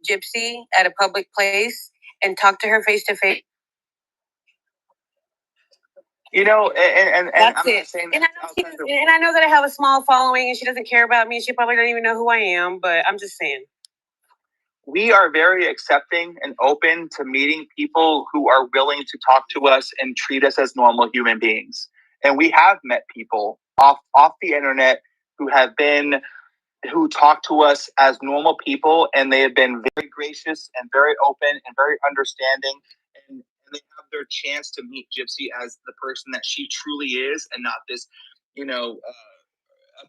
Gypsy at a public place and talk to her face to face. And That's I'm it. not saying And that I know that I have a small following and she doesn't care about me. She probably doesn't even know who I am, but I'm just saying. We are very accepting and open to meeting people who are willing to talk to us and treat us as normal human beings. And we have met people off the internet who talk to us as normal people, and they have been very gracious and very open and very understanding. And they have their chance to meet Gypsy as the person that she truly is, and not this,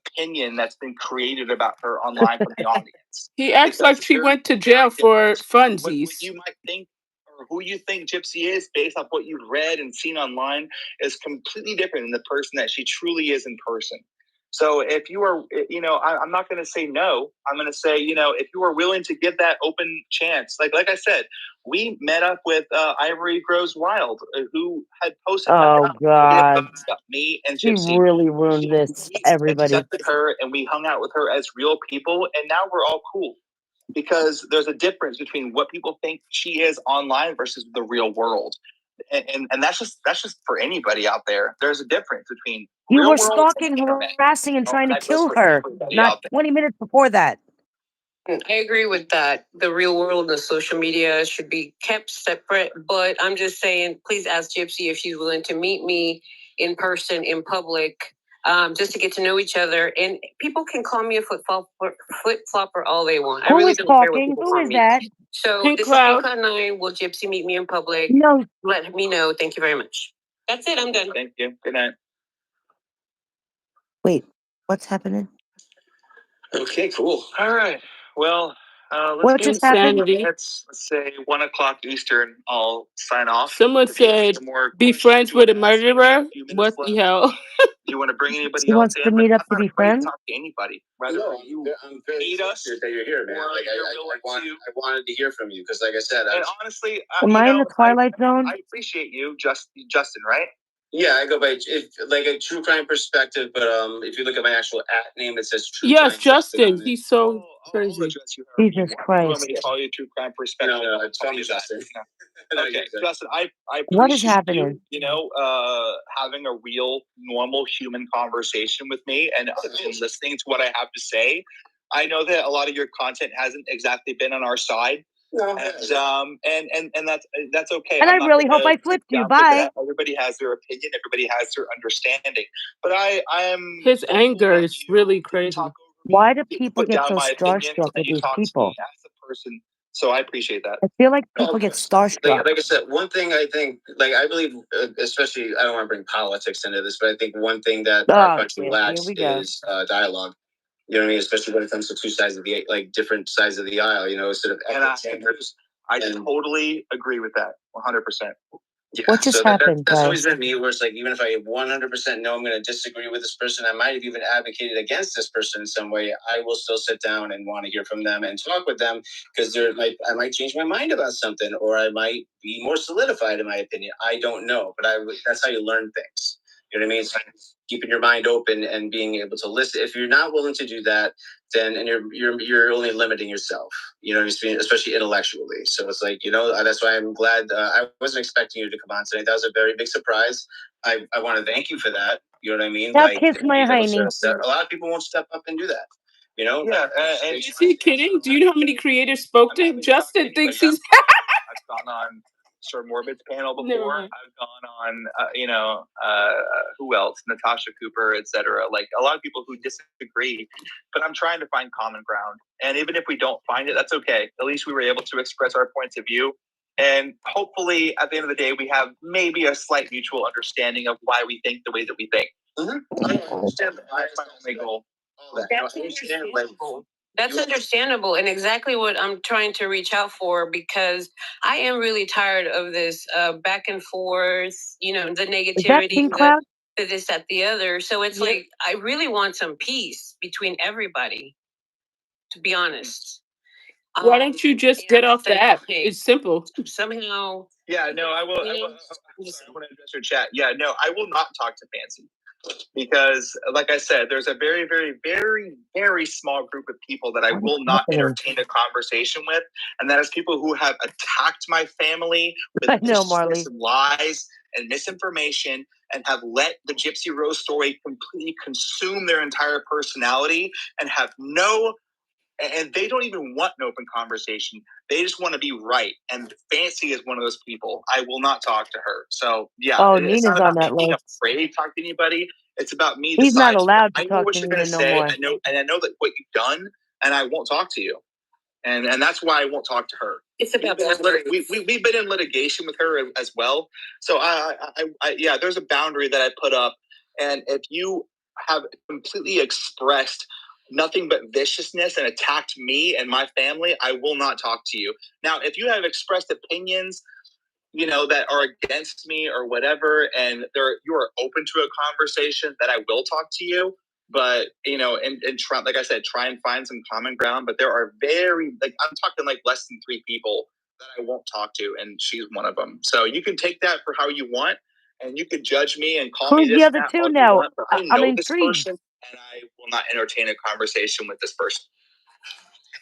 opinion that's been created about her online from the audience. He acts like she went to jail for funsies. What you might think, or who you think Gypsy is based off what you've read and seen online, is completely different than the person that she truly is in person. So if you are, I'm not going to say no. I'm going to say, if you are willing to give that open chance, like I said, we met up with Ivory Grows Wild, who had posted God, me and she Gypsy. really ruined this. Everybody Accepted her, and we hung out with her as real people, and now we're all cool. Because there's a difference between what people think she is online versus the real world. And that's just for anybody out there. There's a difference between you were stalking, harassing, and trying to kill her. Not 20 minutes before that. I agree with that. The real world and the social media should be kept separate. But I'm just saying, please ask Gypsy if she's willing to meet me in person, in public, just to get to know each other. And people can call me a flip-flopper all they want. Who is talking? Who is that? So Pink this Cloud. is Cloud 9. Will Gypsy meet me in public? No. Let me know. Thank you very much. That's it. I'm done. Thank you. Good night. Wait, what's happening? Okay, cool. All right. Well, What just happened? Let's say 1 o'clock Eastern. I'll sign off. Someone said, "Be friends with a murderer." What the hell? Do you want to bring anybody She else wants in? to meet up to be friends? Talk to anybody. Rather you I'm very hate us that you're here, man. Like I wanted to hear from you because, like I said, honestly, am I in the Twilight Zone? I appreciate you, Justin, right? Yeah, I go by like a true crime perspective, but if you look at my actual name, it says true yes, crime. Justin. He's so crazy. Jesus Christ. You want me to call you true crime perspective? No, it's funny, Justin. Okay, Justin, I appreciate what is happening? Having a real, normal human conversation with me and listening to what I have to say. I know that a lot of your content hasn't exactly been on our side. No. And that's okay. And I really hope I flipped you. Bye. Everybody has their opinion. Everybody has their understanding. But I am. His anger is really crazy. Why do people get so starstruck with these people? As a person, so I appreciate that. I feel like people get starstruck. Like I said, one thing I think, I believe, especially, I don't want to bring politics into this, but I think one thing that our country lacks is dialogue. You know what I mean? Especially when it comes to two sides of different sides of the aisle. Instead of I totally agree with that, 100%. Yeah, what just happened? That's always been me. Where it's like, even if I 100% know I'm going to disagree with this person, I might have even advocated against this person in some way. I will still sit down and want to hear from them and talk with them because I might change my mind about something, or I might be more solidified in my opinion. I don't know, but that's how you learn things. You know what I mean? It's like keeping your mind open and being able to listen. If you're not willing to do that, then you're only limiting yourself. You know what I mean? Especially intellectually. So it's like, that's why I'm glad. I wasn't expecting you to come on today. That was a very big surprise. I want to thank you for that. You know what I mean? Now kiss my hiney. A lot of people won't step up and do that. Yeah. And is he kidding? Do you know how many creators spoke to him? Justin thinks he's. I've gone on Sir Morbid's panel before. I've gone on, who else? Natasha Cooper, etc. Like a lot of people who disagree, but I'm trying to find common ground. And even if we don't find it, that's okay. At least we were able to express our points of view. And hopefully, at the end of the day, we have maybe a slight mutual understanding of why we think the way that we think. Mm-hmm. I understand. That's my only goal. That's understandable. That's understandable, and exactly what I'm trying to reach out for, because I am really tired of this back and forth, the negativity, the this, that, the other. So it's like, I really want some peace between everybody, to be honest. Why don't you just get off the app? It's simple. Somehow. Yeah, no, I will. I want to address your chat. Yeah, no, I will not talk to Fancy. Because, like I said, there's a very, very, very, very small group of people that I will not entertain a conversation with, and that is people who have attacked my family with lies and misinformation, and have let the Gypsy Rose story completely consume their entire personality, and have and they don't even want an open conversation. They just want to be right. And Fancy is one of those people. I will not talk to her. So yeah, it's not about me being afraid to talk to anybody. It's about me. He's not allowed to talk to you're going to say. I know that what you've done, and I won't talk to you. And that's why I won't talk to her. It's about we've been in litigation with her as well. So yeah, there's a boundary that I put up. And if you have completely expressed nothing but viciousness and attacked me and my family, I will not talk to you. Now, if you have expressed opinions, that are against me or whatever, and you are open to a conversation, that I will talk to you. But, and try, like I said, try and find some common ground. But there are I'm talking like less than 3 people that I won't talk to, and she's one of them. So you can take that for how you want, and you can judge me and call me this. Who's the other 2 now? I know this person, and I will not entertain a conversation with this person.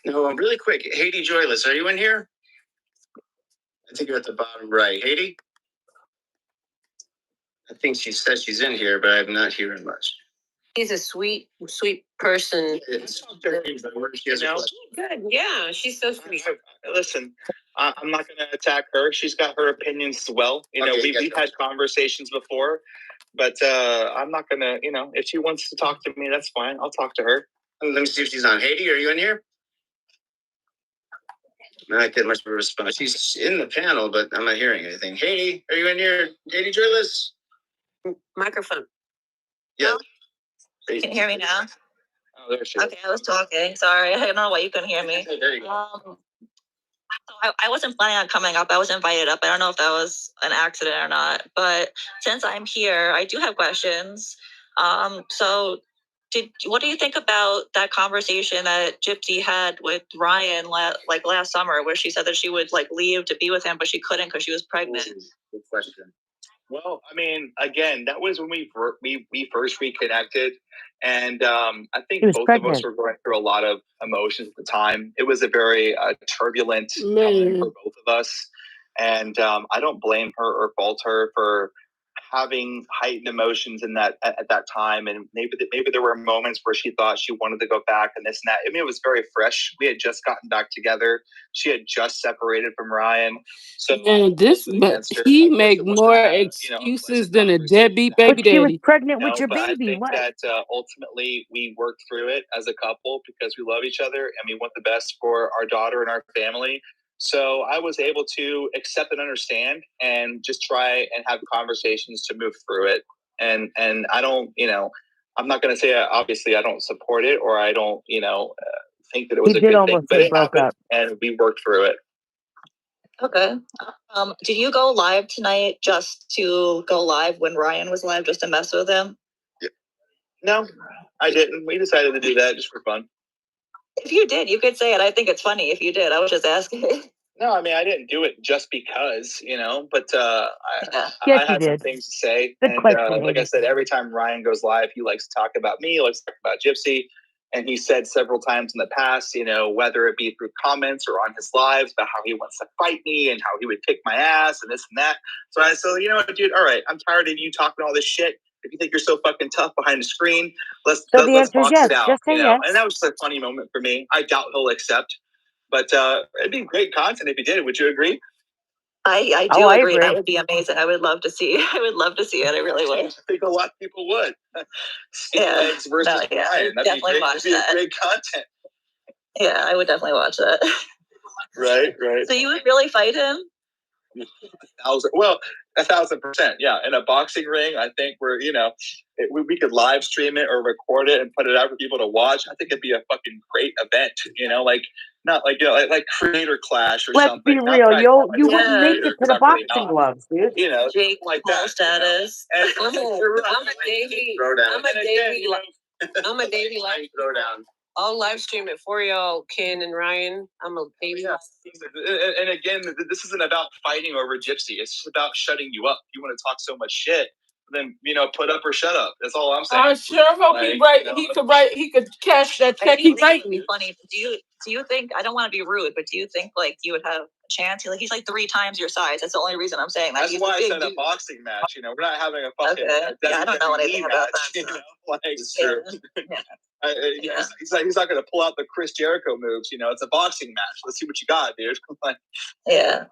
No, really quick. Haiti Joyless, are you in here? I think you're at the bottom right. Haiti? I think she says she's in here, but I'm not hearing much. He's a sweet, sweet person. Good. Yeah, she's so sweet. Listen, I'm not going to attack her. She's got her opinions as well. We've had conversations before, but I'm not going to, if she wants to talk to me, that's fine. I'll talk to her. Let me see if she's on. Haiti, are you in here? I'm not getting much of a response. She's in the panel, but I'm not hearing anything. Haiti, are you in here? Haiti Joyless? Microphone. Yeah. You can hear me now? Oh, there she is. Okay, I was talking. Sorry, I don't know why you couldn't hear me. There you go. So I wasn't planning on coming up. I was invited up. I don't know if that was an accident or not. But since I'm here, I do have questions. So what do you think about that conversation that Gypsy had with Ryan last summer, where she said that she would leave to be with him, but she couldn't because she was pregnant? Good question. Well, I mean, again, that was when we first reconnected, and I think both of us were going through a lot of emotions at the time. It was a very turbulent time for both of us, and I don't blame her or fault her for having heightened emotions in that at that time. And maybe there were moments where she thought she wanted to go back and this and that. I mean, it was very fresh. We had just gotten back together. She had just separated from Ryan. So he make more excuses than a deadbeat baby daddy. She was pregnant with your baby. I think that ultimately we worked through it as a couple because we love each other and we want the best for our daughter and our family. So I was able to accept and understand and just try and have conversations to move through it. And I don't, I'm not going to say, obviously I don't support it or I don't, think that it was a good thing, but it happened and we worked through it. Okay. Did you go live tonight just to go live when Ryan was live, just to mess with him? Yeah. No, I didn't. We decided to do that just for fun. If you did, you could say it. I think it's funny if you did. I was just asking. No, I mean, I didn't do it just because, but I had some things to say. And like I said, every time Ryan goes live, he likes to talk about me, he likes to talk about Gypsy. And he said several times in the past, whether it be through comments or on his lives, about how he wants to fight me and how he would kick my ass and this and that. So I said, you know what, dude, all right, I'm tired of you talking all this shit. If you think you're so fucking tough behind the screen, let's box it out. And that was just a funny moment for me. I doubt he'll accept, but it'd be great content if he did. Would you agree? I do agree. That would be amazing. I would love to see. I would love to see it. I really would. I think a lot of people would. Legs versus Ryan. That'd be great content. Yeah, I would definitely watch that. Right. So you would really fight him? 1,000%. Yeah, in a boxing ring, I think we could live stream it or record it and put it out for people to watch. I think it'd be a fucking great event. Not like like Creator Clash or something. Let's be real, you wouldn't make it to the boxing gloves, dude. Jake like that status. I'm a Davey live throwdown. I'll live stream it for y'all, Ken and Ryan. I'm a baby. And again, this isn't about fighting over Gypsy. It's just about shutting you up. You want to talk so much shit. then put up or shut up. That's all I'm saying. I sure hope he could cash that check. He write me. Funny. Do you think, I don't want to be rude, but do you think like you would have a chance? He's like 3 times your size. That's the only reason I'm saying that. That's why I said a boxing match. We're not having a fucking I don't know anything about that. It's true. He's not going to pull out the Chris Jericho moves. It's a boxing match. Let's see what you got, dude. Yeah.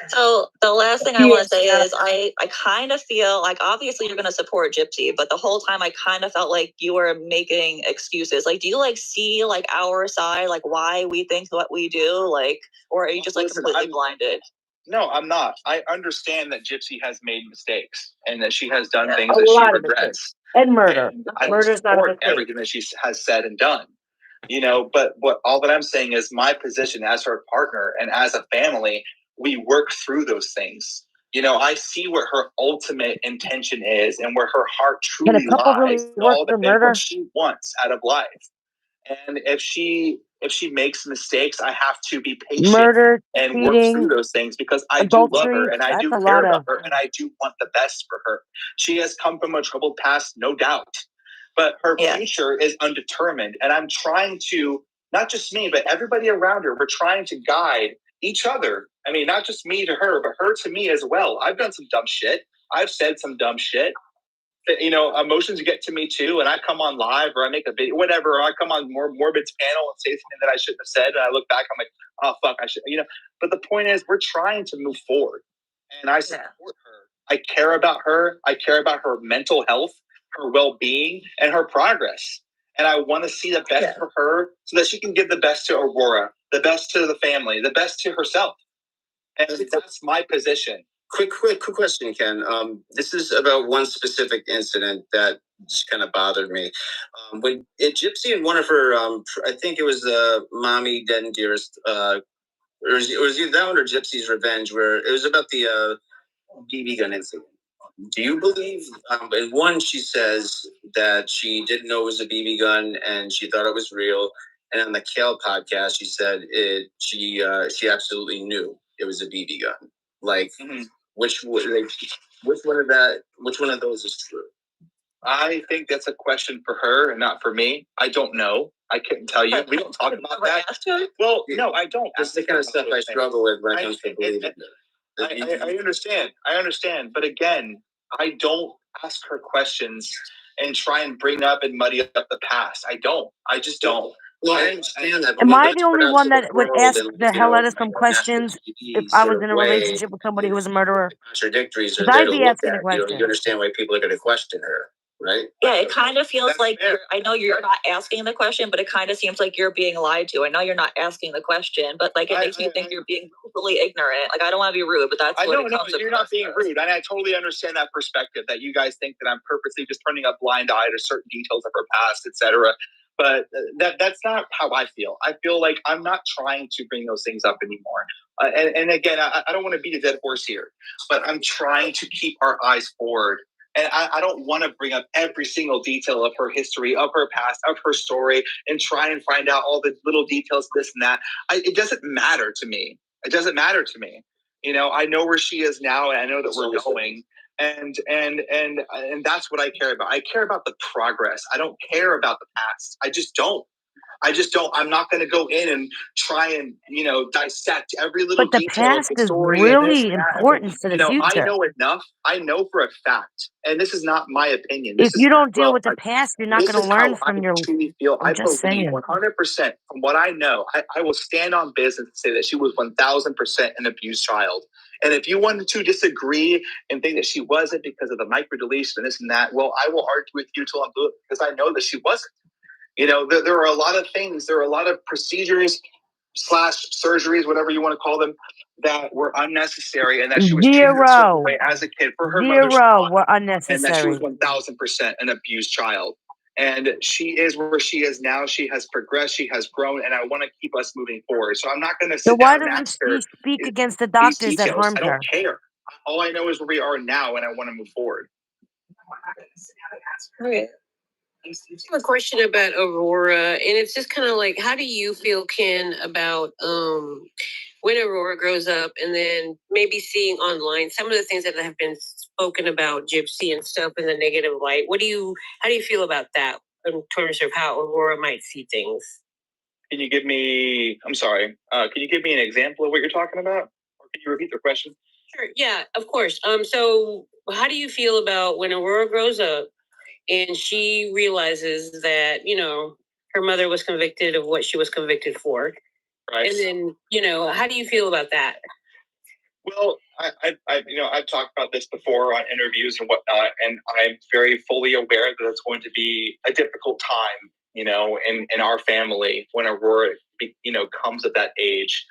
So the last thing I want to say is I kind of feel like obviously you're going to support Gypsy, but the whole time I kind of felt like you were making excuses. Like, do you like see like our side, like why we think what we do, like, or are you just like completely blinded? No, I'm not. I understand that Gypsy has made mistakes and that she has done things that she regrets. And murder. Murder's not a mistake. Everything that she has said and done. But all that I'm saying is my position as her partner and as a family, we work through those things. I see what her ultimate intention is and where her heart truly lies. All the what she wants out of life. And if she makes mistakes, I have to be patient and work through those things because I do love her and I do care about her and I do want the best for her. She has come from a troubled past, no doubt. But her future is undetermined. And I'm trying to, not just me, but everybody around her, we're trying to guide each other. I mean, not just me to her, but her to me as well. I've done some dumb shit. I've said some dumb shit. Emotions get to me too, and I come on live or I make a video, whatever, or I come on Morbid's panel and say something that I shouldn't have said, and I look back, I'm like, oh fuck, I should, But the point is, we're trying to move forward, and I support her. I care about her. I care about her mental health, her well-being, and her progress. And I want to see the best for her, so that she can give the best to Aurora, the best to the family, the best to herself. And that's my position. Quick question, Ken. This is about one specific incident that just kind of bothered me. When Gypsy and one of her, I think it was Mommy Dead and Dearest, or it was either that one or Gypsy's Revenge, where it was about the BB gun incident. Do you believe, in one, she says that she didn't know it was a BB gun and she thought it was real. And on the Kale podcast, she said she absolutely knew it was a BB gun. Like, which one of those is true? I think that's a question for her and not for me. I don't know. I couldn't tell you. We don't talk about that. Well, no, I don't. That's the kind of stuff I struggle with when it comes to believing. I understand. But again, I don't ask her questions and try and bring up and muddy up the past. I just don't. Well, I understand that. Am I the only one that would ask the hell out of some questions if I was in a relationship with somebody who was a murderer? Contradictories are I'd there to be look asking at. the question. You understand why people are going to question her, right? Yeah, it kind of feels like I know you're not asking the question, but it kind of seems like you're being lied to. I know you're not asking the question, but like it makes me think you're being totally ignorant. Like I don't want to be rude, but that's what it comes. You're not being rude, and I totally understand that perspective that you guys think that I'm purposely just turning a blind eye to certain details of her past, etc. But that's not how I feel. I feel like I'm not trying to bring those things up anymore. And again, I don't want to beat a dead horse here, but I'm trying to keep our eyes forward. And I don't want to bring up every single detail of her history, of her past, of her story, and try and find out all the little details, this and that. It doesn't matter to me. It doesn't matter to me. I know where she is now, and I know that we're going. And that's what I care about. I care about the progress. I don't care about the past. I just don't. I'm not going to go in and try and, dissect every little detail. But the past is really important for the future. I know enough. I know for a fact, and this is not my opinion. If you don't deal with the past, you're not going to learn from your... I'm just saying. 100% from what I know, I will stand on business and say that she was 1,000% an abused child. And if you wanted to disagree and think that she wasn't because of the microdeletion and this and that, well, I will argue with you till I'm blue because I know that she wasn't. There are a lot of things. There are a lot of procedures / surgeries, whatever you want to call them, that were unnecessary, and that she was treated a certain way as a kid for her mother's were unnecessary, and that she was 1,000% an abused child. And she is where she is now. She has progressed. She has grown, and I want to keep us moving forward. So I'm not going to sit down and ask her. So why doesn't she speak against the doctors that harmed her? I don't care. All I know is where we are now, and I want to move forward. Okay. I have a question about Aurora, and it's just kind of like, how do you feel, Ken, about when Aurora grows up, and then maybe seeing online some of the things that have been spoken about Gypsy and stuff in the negative light. How do you feel about that in terms of how Aurora might see things? Can you give me, I'm sorry, can you give me an example of what you're talking about? Or can you repeat the question? Sure, yeah, of course. So how do you feel about when Aurora grows up and she realizes that, her mother was convicted of what she was convicted for? Right. And then, how do you feel about that? Well, I've talked about this before on interviews and whatnot, and I'm very fully aware that it's going to be a difficult time, in our family when Aurora, comes at that age.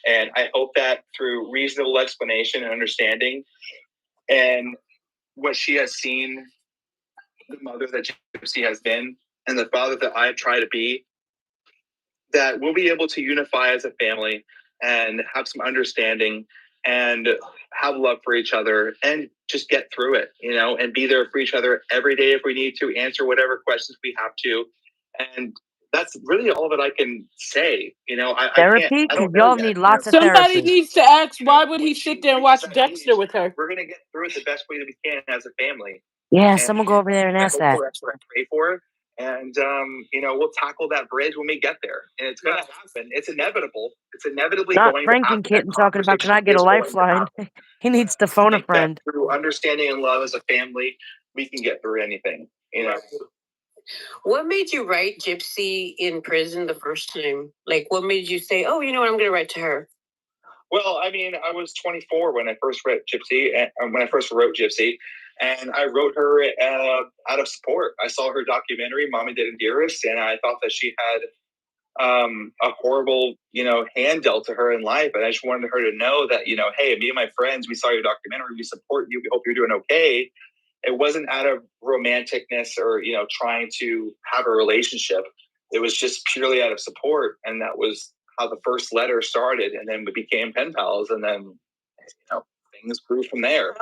And I hope that through reasonable explanation and understanding and what she has seen, the mother that Gypsy has been, and the father that I try to be, that we'll be able to unify as a family and have some understanding and have love for each other and just get through it, and be there for each other every day if we need to, answer whatever questions we have to. And that's really all that I can say. Therapy? Because y'all need lots of Somebody therapy. needs to ask, why would he sit there and watch Dexter with her? We're going to get through it the best way that we can as a family. Yeah, And someone go over there and ask that. That's what I pray for. And, we'll tackle that bridge when we get there. And it's going to happen. It's inevitable. It's inevitably Not going Frank to and happen. Kitten talking about, can I get a lifeline? He needs to phone a friend. Through understanding and love as a family, we can get through anything. What made you write Gypsy in prison the first time? Like, what made you say, oh, you know what, I'm going to write to her? Well, I mean, I was 24 when I first read Gypsy, and when I first wrote Gypsy, and I wrote her out of support. I saw her documentary, Mommy Did Dearest, and I thought that she had a horrible, hand dealt to her in life. And I just wanted her to know that, hey, me and my friends, we saw your documentary, we support you, we hope you're doing okay. It wasn't out of romanticness or, trying to have a relationship. It was just purely out of support. And that was how the first letter started. And then we became pen pals. And then, things grew from there.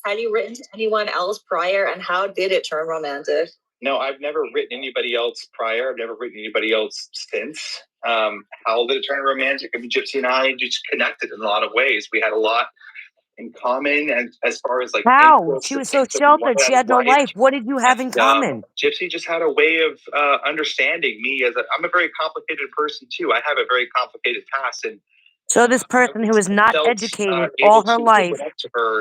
Had you written to anyone else prior, and how did it turn romantic? No, I've never written anybody else prior. I've never written anybody else since. How did it turn romantic? I mean, Gypsy and I just connected in a lot of ways. We had a lot in common, and as far as how? She was so sheltered. She had no life. What did you have in common? Gypsy just had a way of understanding me. I'm a very complicated person too. I have a very complicated past, and so this person who is not educated all her life,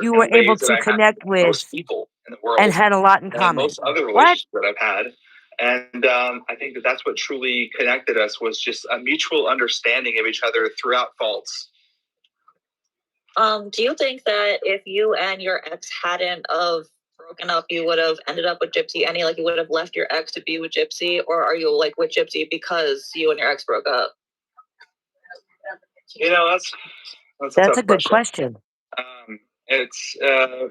you were able to connect with most people in the world and had a lot in common. Most other relationships that I've had. And I think that's what truly connected us, was just a mutual understanding of each other throughout faults. Do you think that if you and your ex hadn't of broken up, you would have ended up with Gypsy? You would have left your ex to be with Gypsy, or are you with Gypsy because you and your ex broke up? That's a good question. It's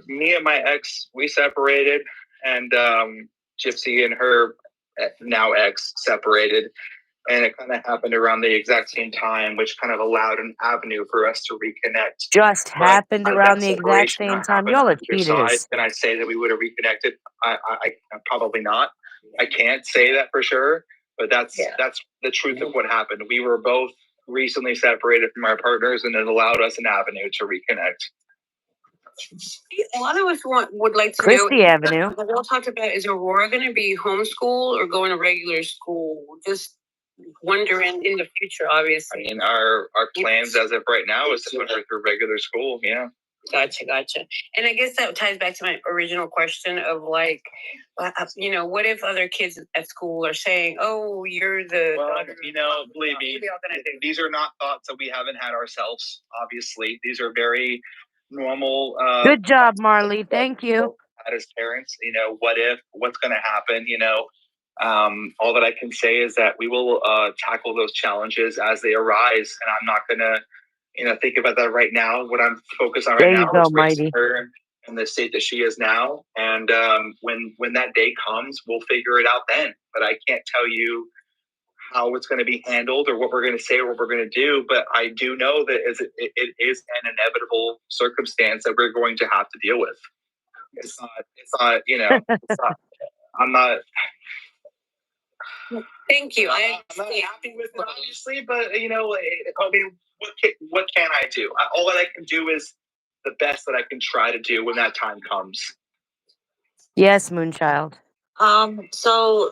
me and my ex, we separated, and Gypsy and her now ex separated. And it kind of happened around the exact same time, which kind of allowed an avenue for us to reconnect. Just happened around the exact same time. Y'all are cheaters. Can I say that we would have reconnected? I probably not. I can't say that for sure, but that's the truth of what happened. We were both recently separated from our partners, and it allowed us an avenue to reconnect. A lot of us would like to Christie know. Avenue. We all talked about, is Aurora going to be homeschooled or going to regular school? Just wondering in the future, obviously. I mean, our plans as of right now is to put her through regular school. Yeah. Gotcha. And I guess that ties back to my original question of what if other kids at school are saying, oh, you're the daughter. Believe me, these are not thoughts that we haven't had ourselves, obviously. These are very normal. Good job, Marley. Thank you. As parents, what's going to happen, all that I can say is that we will tackle those challenges as they arise. And I'm not going to, think about that right now. What I'm focused on right now is raising her in the state that she is now. And when that day comes, we'll figure it out then. But I can't tell you how it's going to be handled or what we're going to say or what we're going to do. But I do know that it is an inevitable circumstance that we're going to have to deal with. It's not, I'm not. Thank you. I'm not happy with it, obviously, but I mean, what can I do? All that I can do is the best that I can try to do when that time comes. Yes, Moonchild. So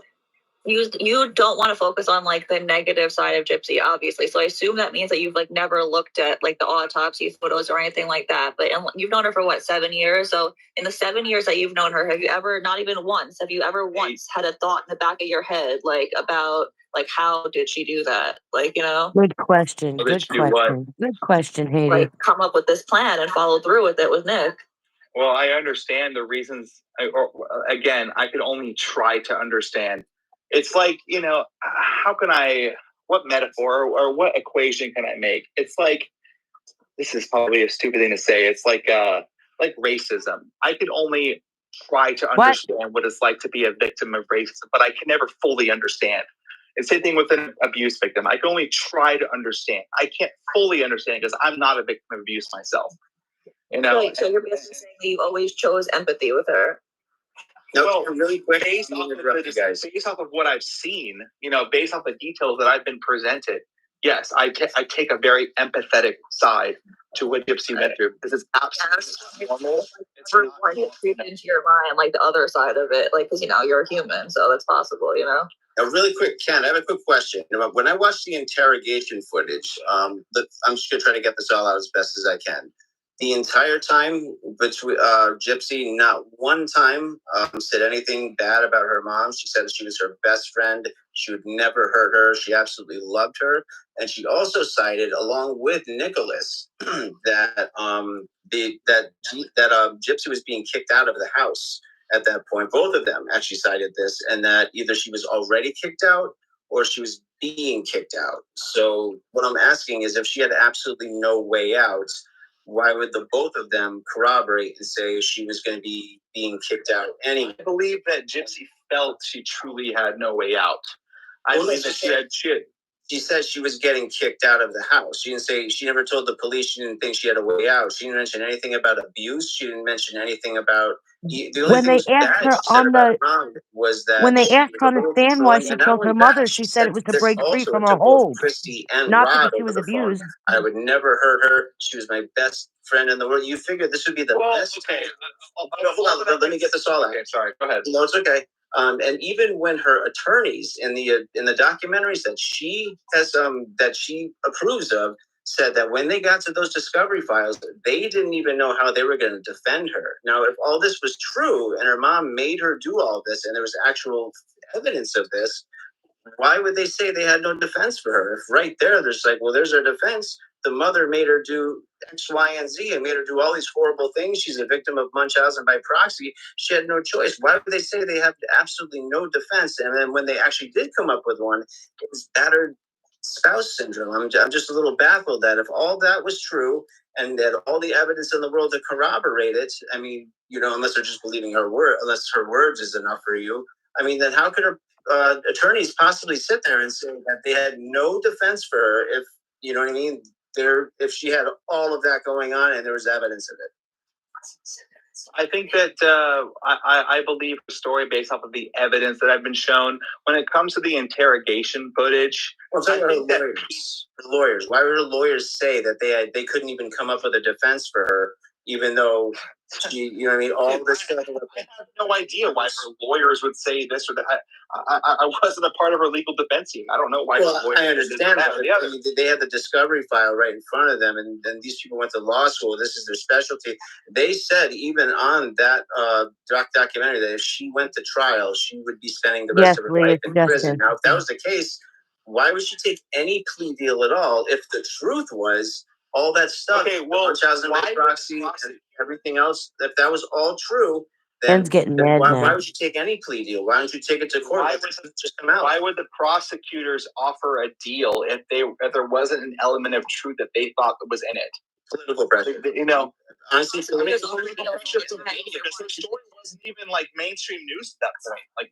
you don't want to focus on like the negative side of Gypsy, obviously. So I assume that means that you've like never looked at like the autopsy photos or anything like that. But you've known her for what, 7 years? So in the 7 years that you've known her, have you ever, not even once, have you ever once had a thought in the back of your head like about like how did she do that? Like, you know? Good question. How Good did she do what? question. Good question, Haiti. Like come up with this plan and follow through with it with Nick. Well, I understand the reasons. Again, I could only try to understand. It's like, you know, what metaphor or what equation can I make? It's like, this is probably a stupid thing to say. It's like racism. I could only try to understand what it's like to be a victim of racism, but I can never fully understand. It's the same thing with an abuse victim. I can only try to understand. I can't fully understand because I'm not a victim of abuse myself. You know, So you're basically saying that you always chose empathy with her. No, well, really quick, based off of what I've seen, you know, based off the details that I've been presented, yes, I take a very empathetic side to what Gypsy went through because it's absolutely normal. It's like creep into your mind, like the other side of it, like because you know you're a human, so that's possible, you know. Now, really quick, Ken, I have a quick question. When I watched the interrogation footage, I'm just gonna try to get this all out as best as I can. The entire time, between Gypsy, not one time said anything bad about her mom. She said she was her best friend. She would never hurt her. She absolutely loved her, and she also cited, along with Nicholas, that Gypsy was being kicked out of the house at that point. Both of them actually cited this, and that either she was already kicked out or she was being kicked out. So what I'm asking is, if she had absolutely no way out, why would the both of them corroborate and say she was going to be being kicked out anyway? I believe that Gypsy felt she truly had no way out. I believe that she had. She said she was getting kicked out of the house. She didn't say, she never told the police she didn't think she had a way out. She didn't mention anything about abuse. She didn't mention anything about the only When thing they asked her on the was that when they she asked her on the was stand why controlling, she and not killed her only mother, that, she said it was to this break free also from to her both hold, Christy and not Rod because she over was the phone. abused. I would never hurt her. She was my best friend in the world. You figured this would be the best. Okay. Hold on. Let me get this all out. Okay, sorry. Go ahead. No, it's okay. And even when her attorneys in the documentaries that she has that she approves of said that when they got to those discovery files, they didn't even know how they were going to defend her. Now, if all this was true and her mom made her do all this, and there was actual evidence of this, why would they say they had no defense for her? If right there's like, well, there's her defense. The mother made her do X, Y, and Z and made her do all these horrible things. She's a victim of Munchausen by proxy. She had no choice. Why would they say they have absolutely no defense? And then when they actually did come up with one, it was battered spouse syndrome. I'm just a little baffled that if all that was true and that all the evidence in the world to corroborate it, I mean, you know, unless they're just believing her word, unless her words is enough for you, I mean, then how could her attorneys possibly sit there and say that they had no defense for her if, you know what I mean, if she had all of that going on and there was evidence of it? I think that I believe the story based off of the evidence that I've been shown. When it comes to the interrogation footage, I think that the lawyers. Why would the lawyers say that they couldn't even come up with a defense for her, even though she, you know what I mean, all this stuff? I have no idea why her lawyers would say this or that. I wasn't a part of her legal defense team. I don't know why. Well, her lawyers I understand that. I mean, they had the discovery file right in front of them, and these people went to law school. This is their specialty. They said even on that documentary that if she went to trial, she would be spending the rest of her life in prison. Now, if that was the case, why would she take any plea deal at all if the truth was all that stuff? Okay, well, Munchausen by proxy and everything else, if that was all true, Ben's getting mad now. Why would you take any plea deal? Why don't you take it to court? Just come out. Why would the prosecutors offer a deal if there wasn't an element of truth that they thought that was in it? Political pressure. You know, honestly, I mean, political pressure for me because the story wasn't even like mainstream news at that point. Like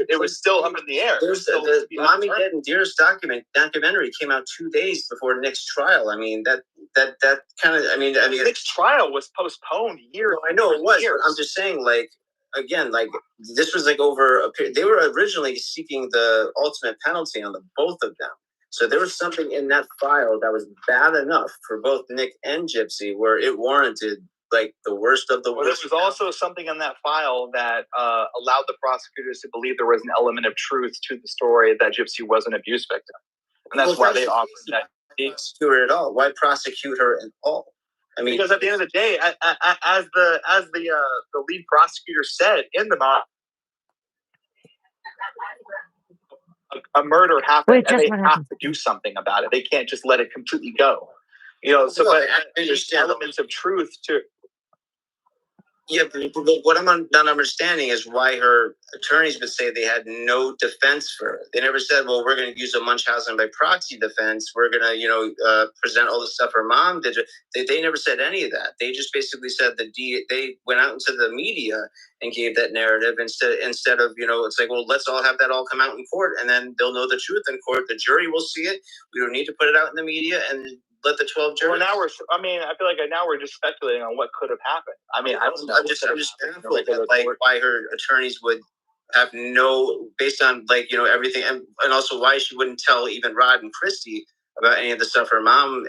it was still up in the air. There's the Mommy Dead and Dearest documentary came out 2 days before Nick's trial. I mean, that kind of, I mean, Nick's trial was postponed years. I know it was. But I'm just saying, like, again, like this was like over a period. They were originally seeking the ultimate penalty on the both of them. So there was something in that file that was bad enough for both Nick and Gypsy where it warranted like the worst of the worst. Well, there was also something in that file that allowed the prosecutors to believe there was an element of truth to the story that Gypsy was an abuse victim. And that's why they offered that. Prosecute her at all. Why prosecute her at all? I mean, because at the end of the day, as the lead prosecutor said in the mock, a murder happened, and they have to do something about it. They can't just let it completely go. You know, so but there's elements of truth to. Yeah, but what I'm not understanding is why her attorneys would say they had no defense for her. They never said, well, we're going to use a Munchausen by proxy defense. We're going to, present all the stuff her mom did. They never said any of that. They just basically said they went out into the media and gave that narrative instead of, it's like, well, let's all have that all come out in court and then they'll know the truth in court. The jury will see it. We don't need to put it out in the media and let the 12 jurors. Well, I feel like now we're just speculating on what could have happened. I mean, I'm just baffled at why her attorneys would have no, based on everything, and also why she wouldn't tell even Rod and Christy about any of the stuff her mom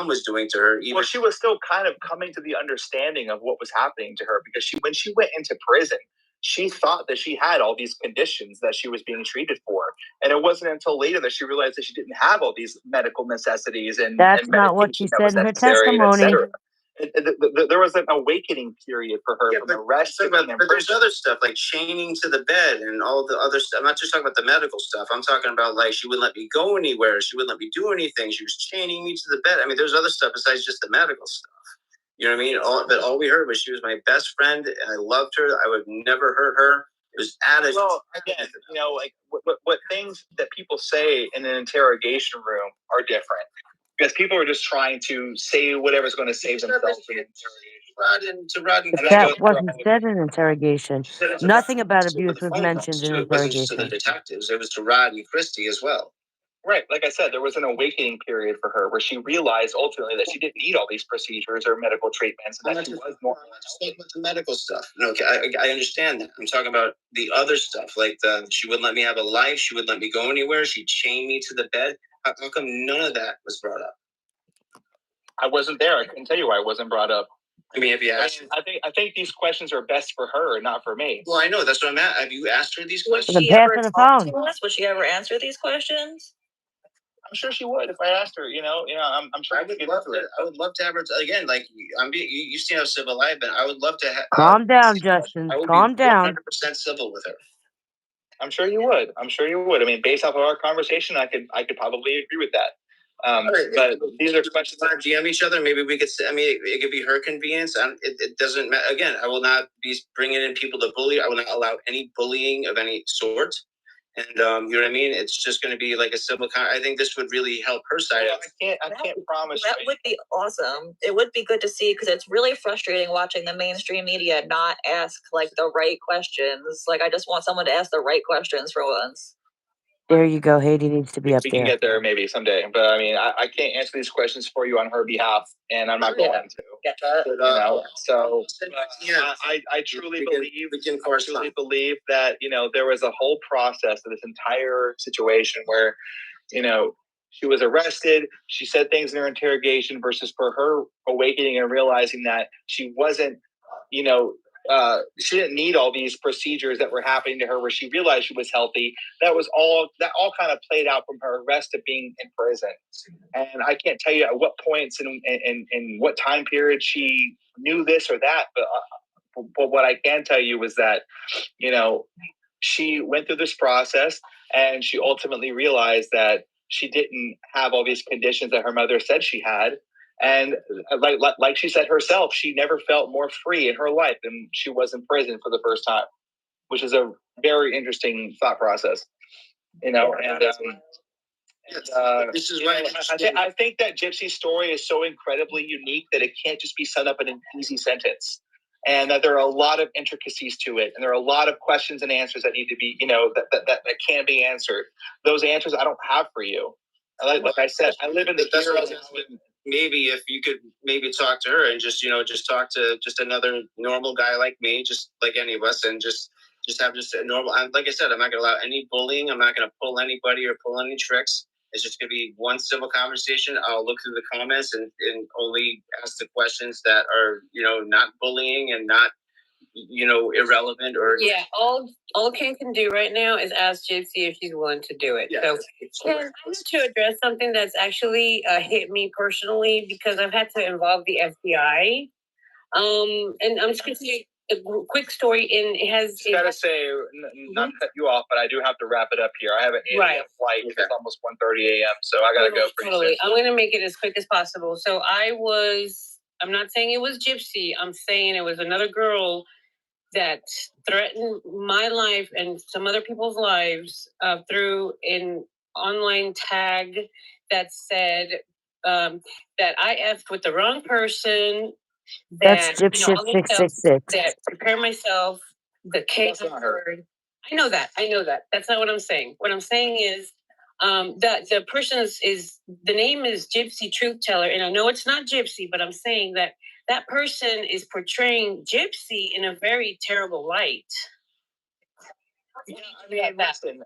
was doing to her. Well, she was still kind of coming to the understanding of what was happening to her because when she went into prison, she thought that she had all these conditions that she was being treated for. And it wasn't until later that she realized that she didn't have all these medical necessities and that's not what she said in her testimony. There was an awakening period for her from the rest of but there's other stuff like chaining to the bed and all the other stuff. I'm not just talking about the medical stuff. I'm talking about like she wouldn't let me go anywhere. She wouldn't let me do anything. She was chaining me to the bed. I mean, there's other stuff besides just the medical stuff. You know what I mean? But all we heard was she was my best friend and I loved her. I would never hurt her. It was added. Well, again, like what things that people say in an interrogation room are different. Because people are just trying to say whatever's going to save themselves in interrogation. That wasn't said in interrogation. Nothing about abuse was mentioned in interrogation. It wasn't just to the detectives. It was to Rod and Christy as well. Right. Like I said, there was an awakening period for her where she realized ultimately that she didn't need all these procedures or medical treatments. And that she was more. Just talking about the medical stuff. Okay, I understand that. I'm talking about the other stuff. Like she wouldn't let me have a life. She wouldn't let me go anywhere. She chained me to the bed. How come none of that was brought up? I wasn't there. I couldn't tell you why it wasn't brought up. I mean, have you asked? I think these questions are best for her, not for me. Well, I know. That's what I'm at. Have you asked her these questions? Would she ever talk to us? Would she ever answer these questions? I'm sure she would if I asked her. I'm sure I would love to. I would love to have her again. Like you see how civil I've been. I would love to have. Calm down, Justin. Calm down. 100% civil with her. I'm sure you would. I mean, based off of our conversation, I could probably agree with that. But these are questions that GM each other. Maybe we could. I mean, it could be her convenience. It doesn't matter. Again, I will not be bringing in people to bully. I will not allow any bullying of any sort. And you know what I mean? It's just going to be like a civil. I think this would really help her side. I can't promise. That would be awesome. It would be good to see because it's really frustrating watching the mainstream media not ask like the right questions. Like I just want someone to ask the right questions for once. There you go. Haiti needs to be up there. We can get there maybe someday. But I mean, I can't answer these questions for you on her behalf, and I'm not going to. Get that. So I truly believe that there was a whole process of this entire situation where she was arrested. She said things in her interrogation versus for her awakening and realizing that she wasn't, she didn't need all these procedures that were happening to her where she realized she was healthy. That all kind of played out from her arrest to being in prison. And I can't tell you at what points and what time period she knew this or that. But what I can tell you was that, she went through this process and she ultimately realized that she didn't have all these conditions that her mother said she had. And like she said herself, she never felt more free in her life than she was in prison for the first time, which is a very interesting thought process, this is why I think that Gypsy's story is so incredibly unique that it can't just be summed up in an easy sentence, and that there are a lot of intricacies to it, and there are a lot of questions and answers that need to be, that can be answered. Those answers I don't have for you. Like I said, I live in the here. Maybe if you could maybe talk to her and just talk to just another normal guy like me, just like any of us, and just have just a normal. Like I said, I'm not going to allow any bullying. I'm not going to pull anybody or pull any tricks. It's just going to be one civil conversation. I'll look through the comments and only ask the questions that are, not bullying and not, irrelevant or. Yeah, all Ken can do right now is ask Gypsy if she's willing to do it. Yeah, So, Ken, I want to address something that's actually hit me personally because I've had to involve the FBI. And I'm just going to say a quick story, and it has. Just gotta say, not to cut you off, but I do have to wrap it up here. I have an 8 a.m. flight. Okay. It's almost 1:30 a.m., so I gotta go pretty soon. I'm going to make it as quick as possible. So I'm not saying it was Gypsy. I'm saying it was another girl that threatened my life and some other people's lives through an online tag that said that I effed with the wrong person. That's Gypsy 666. That prepare myself, the case word. I know that. That's not what I'm saying. What I'm saying is that the person the name is Gypsy Truth Teller, and I know it's not Gypsy, but I'm saying that that person is portraying Gypsy in a very terrible light. Yeah, I mean, listen,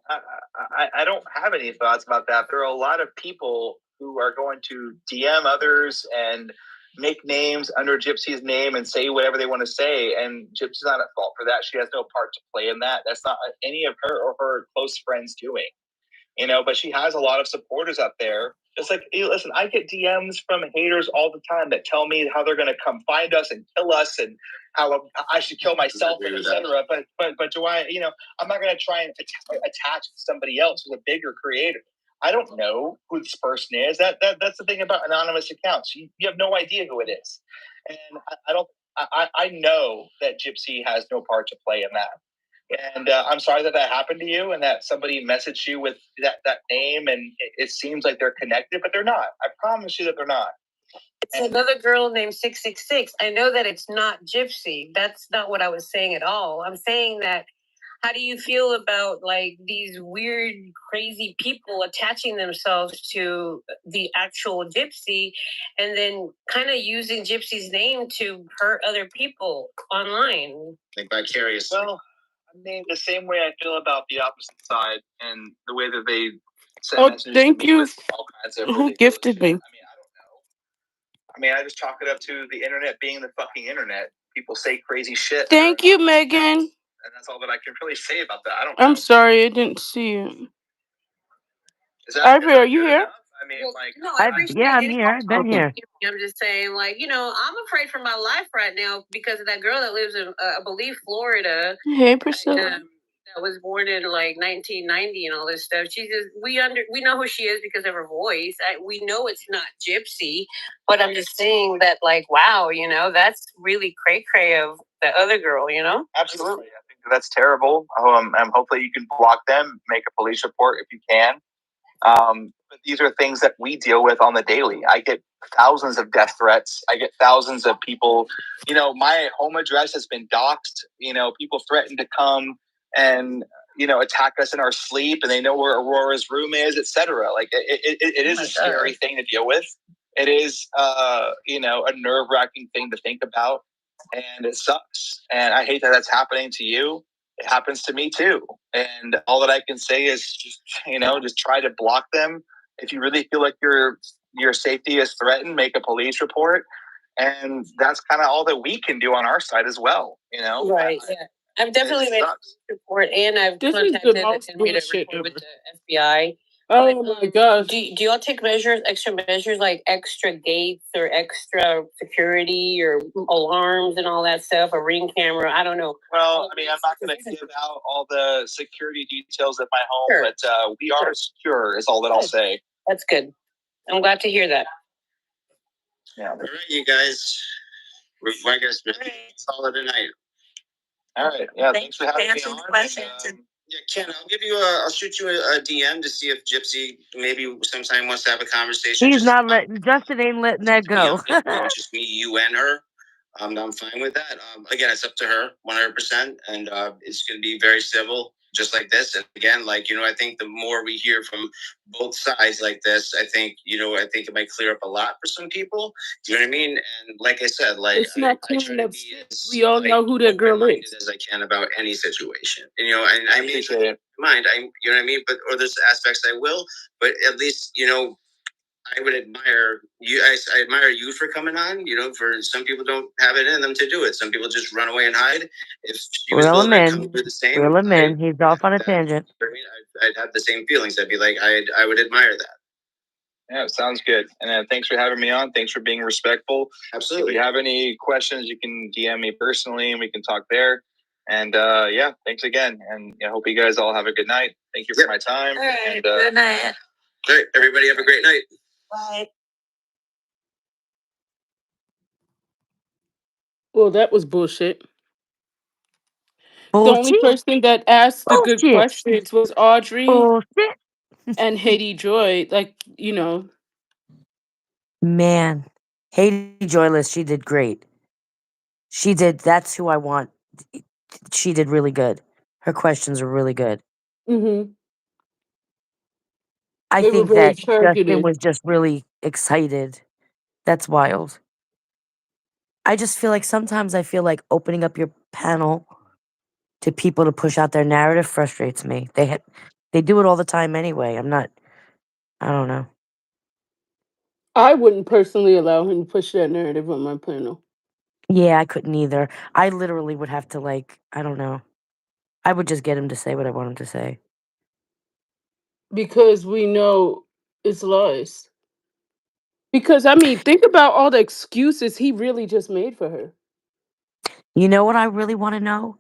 I don't have any thoughts about that. There are a lot of people who are going to DM others and make names under Gypsy's name and say whatever they want to say. And Gypsy's not at fault for that. She has no part to play in that. That's not any of her or her close friends doing. But she has a lot of supporters out there. It's like, listen, I get DMs from haters all the time that tell me how they're going to come find us and kill us and how I should kill myself, etc. But do I, I'm not going to try and attach somebody else who's a bigger creator. I don't know who this person is. That's the thing about anonymous accounts. You have no idea who it is, and I know that Gypsy has no part to play in that. And I'm sorry that happened to you and that somebody messaged you with that name and it seems like they're connected, but they're not. I promise you that they're not. It's another girl named 666. I know that it's not Gypsy. That's not what I was saying at all. I'm saying that, how do you feel about like these weird, crazy people attaching themselves to the actual Gypsy and then kind of using Gypsy's name to hurt other people online? Like vicarious. Well, I mean, the same way I feel about the opposite side and the way that they send messages thank to me you. with all kinds of Who gifted me? I mean, I don't know. I mean, I just chalk it up to the internet being the fucking internet. People say crazy shit. Thank you, Megan. And that's all that I can really say about that. I don't know. I'm sorry, I didn't see you. Ivory, are you here? Enough? I mean, like, no, I appreciate yeah, I'm it. here. I've been here. I'm just saying, like, I'm afraid for my life right now because of that girl that lives in, I believe, Florida. Hey, Priscilla. That was born in like 1990 and all this stuff. We know who she is because of her voice. We know it's not Gypsy, but I'm just saying that, like, wow, that's really cray of the other girl, Absolutely. I think that's terrible. Hopefully you can block them, make a police report if you can. But these are things that we deal with on the daily. I get thousands of death threats. I get thousands of people, my home address has been doxxed. People threaten to come and, attack us in our sleep and they know where Aurora's room is, etc. Like it is a scary thing to deal with. It is, a nerve-wracking thing to think about and it sucks. And I hate that that's happening to you. It happens to me too. And all that I can say is just try to block them. If you really feel like your safety is threatened, make a police report. And that's kind of all that we can do on our side as well. Right. Yeah. I've definitely made a report and I've contacted and made a report with the FBI. Oh my gosh. Do y'all take extra measures like extra gates or extra security or alarms and all that stuff, a ring camera? I don't know. Well, I mean, I'm not going to give out all the security details at my home, but we are secure is all that I'll say. That's good. I'm glad to hear that. Yeah. All right, you guys. We're going to call it a night. All right. Yeah. Thanks for having me on. Yeah, Ken, I'll shoot you a DM to see if Gypsy maybe sometime wants to have a conversation. He's not letting, Justin ain't letting that go. Just me, you, and her. I'm fine with that. Again, it's up to her 100%. And it's going to be very civil, just like this. And again, I think the more we hear from both sides like this, I think it might clear up a lot for some people. Do you know what I mean? And like I said, it's not clearing up. We all know who that girl is. As I can about any situation. And I mean, mind. You know what I mean? But or there's aspects I will, but at least I would admire you. I admire you for coming on. For some people don't have it in them to do it. Some people just run away and hide. If she was Reel willing him to come in. do the same, Reel him in. He's off on a tangent. I'd have the same feelings. I'd be like, I would admire that. Yeah, sounds good. And thanks for having me on. Thanks for being respectful. Absolutely. If you have any questions, you can DM me personally and we can talk there. And yeah, thanks again. And I hope you guys all have a good night. Thank you for my time. All right. And, Good night. All right, everybody have a great night. Bye. Well, that was bullshit. The only Bullshit. person that asked the good Bullshit. questions was Audrey Bullshit. and Haiti Joy. Man, Haiti Joyless, she did great. She did. That's who I want. She did really good. Her questions were really good. Mm-hmm. I They were think very that Justin targeted. was just really excited. That's wild. I just feel like sometimes I feel like opening up your panel to people to push out their narrative frustrates me. They do it all the time anyway. I don't know. I wouldn't personally allow him to push that narrative on my panel. Yeah, I couldn't either. I literally would have to I don't know. I would just get him to say what I want him to say. Because we know it's lies. Because, think about all the excuses he really just made for her. You know what I really want to know?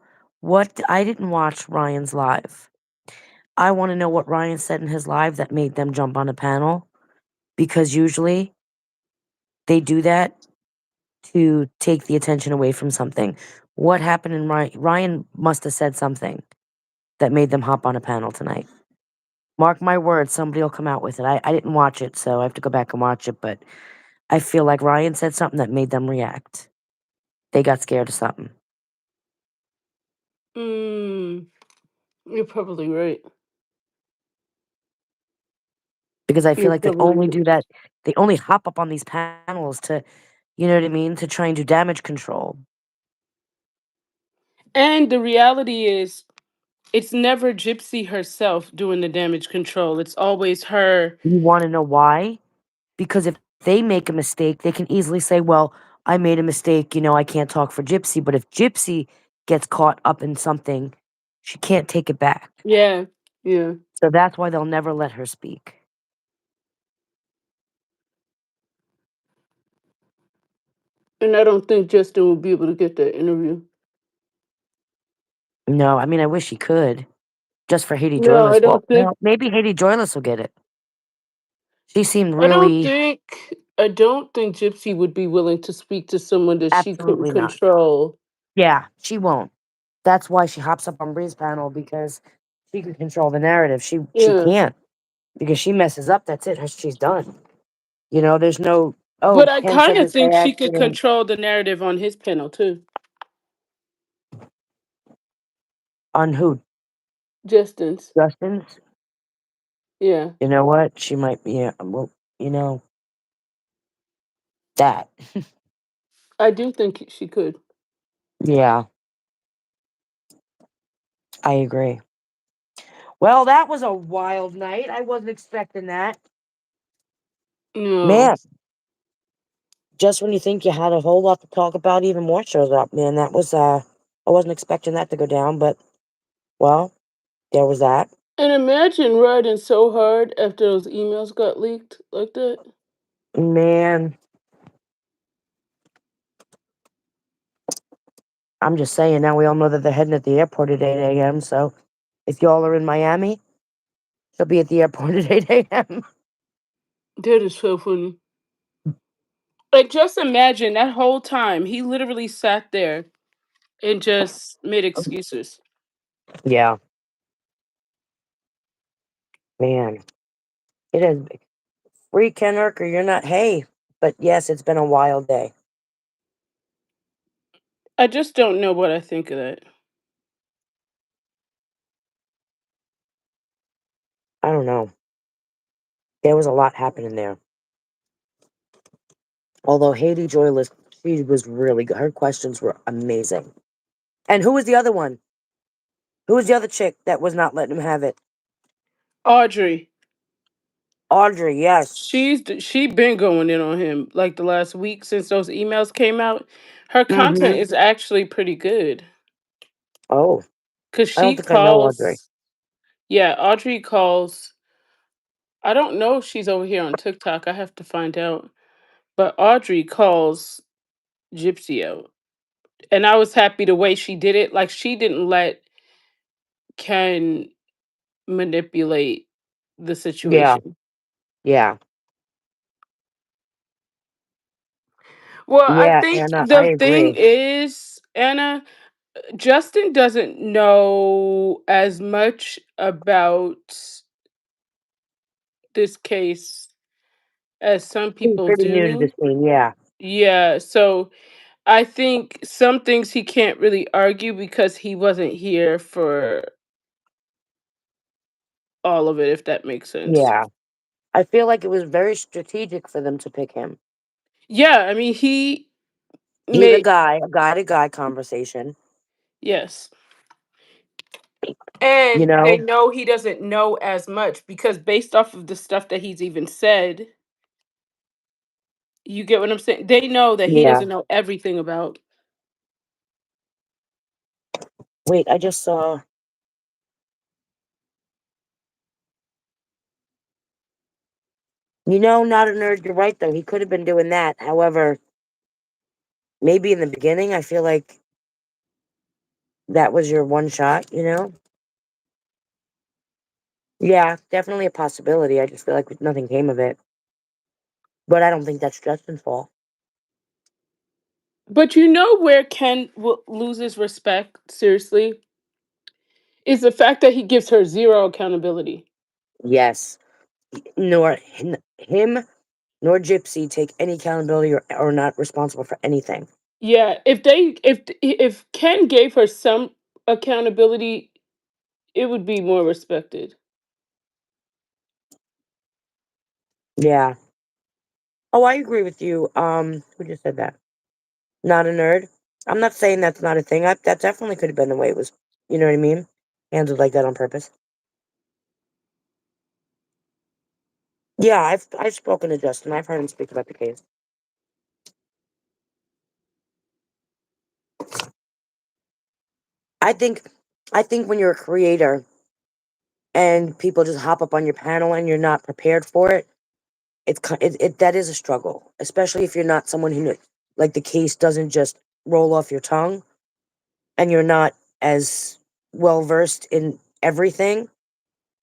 I didn't watch Ryan's live. I want to know what Ryan said in his live that made them jump on a panel, because usually they do that to take the attention away from something. What happened in Ryan must have said something that made them hop on a panel tonight. Mark my words, somebody will come out with it. I didn't watch it, so I have to go back and watch it, but I feel like Ryan said something that made them react. They got scared of something. You're probably right. Because I feel You're like they probably only right. do that, they only hop up on these panels to, you know what I mean, to try and do damage control. And the reality is, it's never Gypsy herself doing the damage control. It's always her. You want to know why? Because if they make a mistake, they can easily say, well, I made a mistake, I can't talk for Gypsy. But if Gypsy gets caught up in something, she can't take it back. Yeah, yeah. So that's why they'll never let her speak. And I don't think Justin will be able to get that interview. No, I wish he could. Just for Haiti No, I Joyless. Well, don't think. maybe Haiti Joyless will get it. She seemed I don't really, think. I don't think Gypsy would be willing to speak to someone that she couldn't absolutely not. control. Yeah, she won't. That's why she hops up on Bree's panel, because she can control the narrative. She Yeah, can't, because she messes up. That's it. She's done. There's no, but oh, I Ken said kind of this by think she could accident. control the narrative on his panel too. On who? Justin's. Justin's? Yeah, You know what? She might be, yeah, well, that. I do think she could. Yeah, I agree. Well, that was a wild night. I wasn't expecting that. No, Man, just when you think you had a whole lot to talk about, even more shows up, man. That was, I wasn't expecting that to go down, but, well, there was that. and imagine riding so hard after those emails got leaked like that. Man, I'm just saying, now we all know that they're heading at the airport at 8 a.m., so if y'all are in Miami, she'll be at the airport at 8 a.m. That is so funny. Like, just imagine that whole time he literally sat there and just made excuses. Yeah, man. It is free Ken Urker, you're not, hey, but yes, it's been a wild day. I just don't know what I think of that. I don't know. There was a lot happening there. Although Haiti Joyless, she was really good. Her questions were amazing. And who was the other one? Who was the other chick that was not letting him have it? Audrey. Audrey, yes. She been going in on him like the last week since those emails came out. Her content Mm-hmm. is actually pretty good Oh, because I don't she think I know Audrey. calls. Yeah, Audrey calls. I don't know if she's over here on TikTok. I have to find out. But Audrey calls Gypsy out, and I was happy the way she did it. Like she didn't let Ken manipulate the Yeah, situation. yeah, Well, I yeah, think Anna, I the thing agree. is, Anna, Justin doesn't know as much about this case as some He's people pretty new to the do. scene, yeah. Yeah, so I think some things he can't really argue because he wasn't here for all of it, if that makes sense. Yeah. I feel like it was very strategic for them to pick him. Yeah, I mean, he He's made, a guy to guy conversation, yes. you And they know? know he doesn't know as much because based off of the stuff that he's even said, you get what I'm saying? They know that he Yeah. doesn't know everything about. Wait, I just saw. Not a nerd. You're right, though. He could have been doing that. However, maybe in the beginning, I feel like that was your one shot. Yeah, definitely a possibility. I just feel like nothing came of it. But I don't think that's Justin's fault. But you know where Ken loses respect, seriously, is the fact that he gives her zero accountability. Yes. Nor him nor Gypsy take any accountability or are not responsible for anything. Yeah, if Ken gave her some accountability, it would be more respected. Yeah. Oh, I agree with you. Who just said that? Not a nerd. I'm not saying that's not a thing. That definitely could have been the way it was. You know what I mean? Handled like that on purpose. Yeah, I've spoken to Justin. I've heard him speak about the case. I think, I think when you're a creator and people just hop up on your panel and you're not prepared for it, that is a struggle, especially if you're not someone who like the case doesn't just roll off your tongue and you're not as well versed in everything.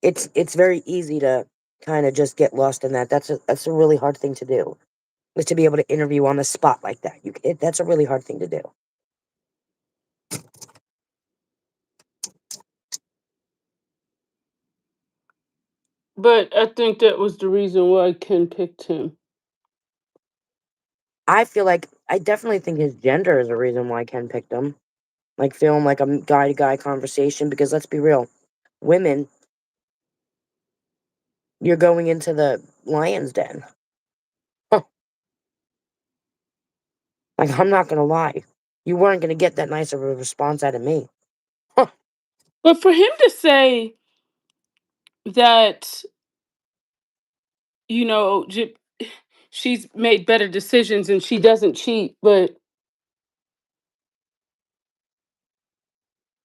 It's very easy to kind of just get lost in that. That's a really hard thing to do. Is to be able to interview on the spot like that. That's a really hard thing to do. But I think that was the reason why Ken picked him. I feel like I definitely think his gender is a reason why Ken picked him. Like feeling like a guy to guy conversation because let's be real, women, you're going into the lion's den. Huh. Like I'm not gonna lie, you weren't gonna get that nice of a response out of me. Huh. But for him to say that, you know, she's made better decisions and she doesn't cheat, but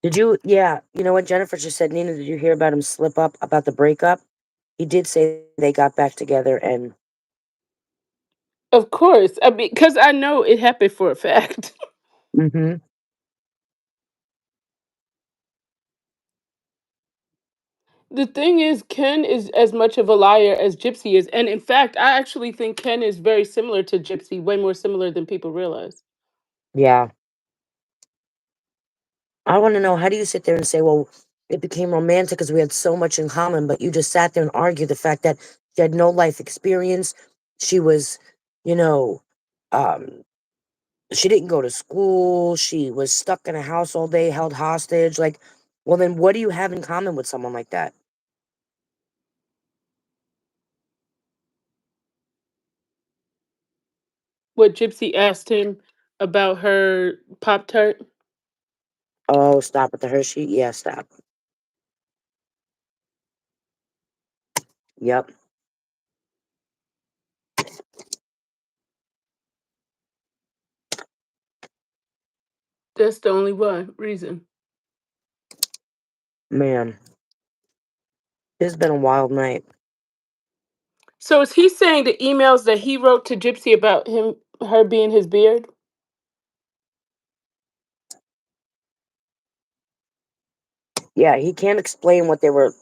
Did you? Yeah, you know what Jennifer just said. Nina, did you hear about him slip up about the breakup? He did say they got back together and. of course, I mean, because I know it happened for a fact. Mm-hmm. The thing is, Ken is as much of a liar as Gypsy is. And in fact, I actually think Ken is very similar to Gypsy, way more similar than people realize. Yeah. I want to know, how do you sit there and say, well, it became romantic because we had so much in common, but you just sat there and argued the fact that she had no life experience. She was, you know, um, she didn't go to school. She was stuck in a house all day, held hostage. Like, well, then what do you have in common with someone like that? What Gypsy asked him about her Pop Tart. Oh, stop with the Hershey. Yeah, stop. Yep. That's the only reason. Man, it's been a wild night. So is he saying the emails that he wrote to Gypsy about her being his beard? Yeah, he can't explain what they were,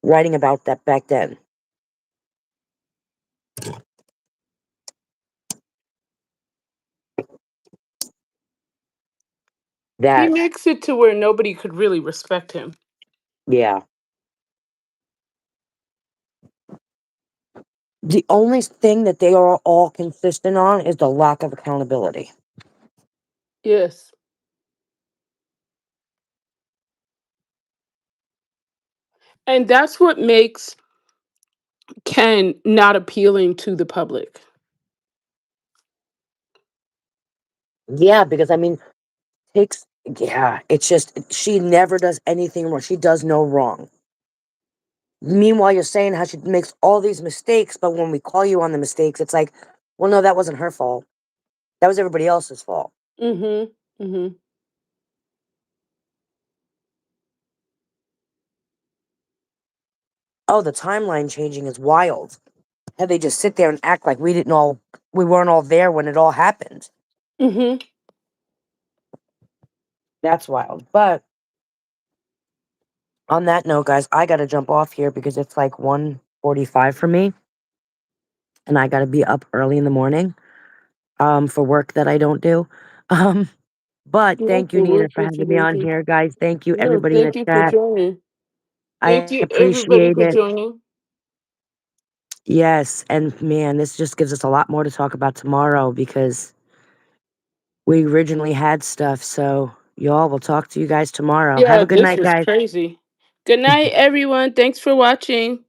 writing about that back then. He That, makes it to where nobody could really respect him. yeah. The only thing that they are all consistent on is the lack of accountability. Yes. And that's what makes Ken not appealing to the public. Yeah, because I mean, it's just she never does anything wrong. She does no wrong. Meanwhile, you're saying how she makes all these mistakes, but when we call you on the mistakes, it's like, well, no, that wasn't her fault. That was everybody else's fault. Mm-hmm. Mm-hmm. Oh, the timeline changing is wild. How they just sit there and act like we weren't all there when it all happened. Mm-hmm. That's wild. But on that note, guys, I gotta jump off here because it's like 1:45 for me. And I gotta be up early in the morning for work that I don't do. Um, but Yeah, thank you, for Nina, work for that you having me don't on do. here, guys. Thank you, No, everybody in the thank you for chat. joining. Thank I you, everybody, appreciate for it. joining. Yes, and man, this just gives us a lot more to talk about tomorrow because we originally had stuff. So, y'all, we'll talk to you guys tomorrow. Have Yeah, a good this night, was guys. crazy. Good night, everyone. Thanks for watching.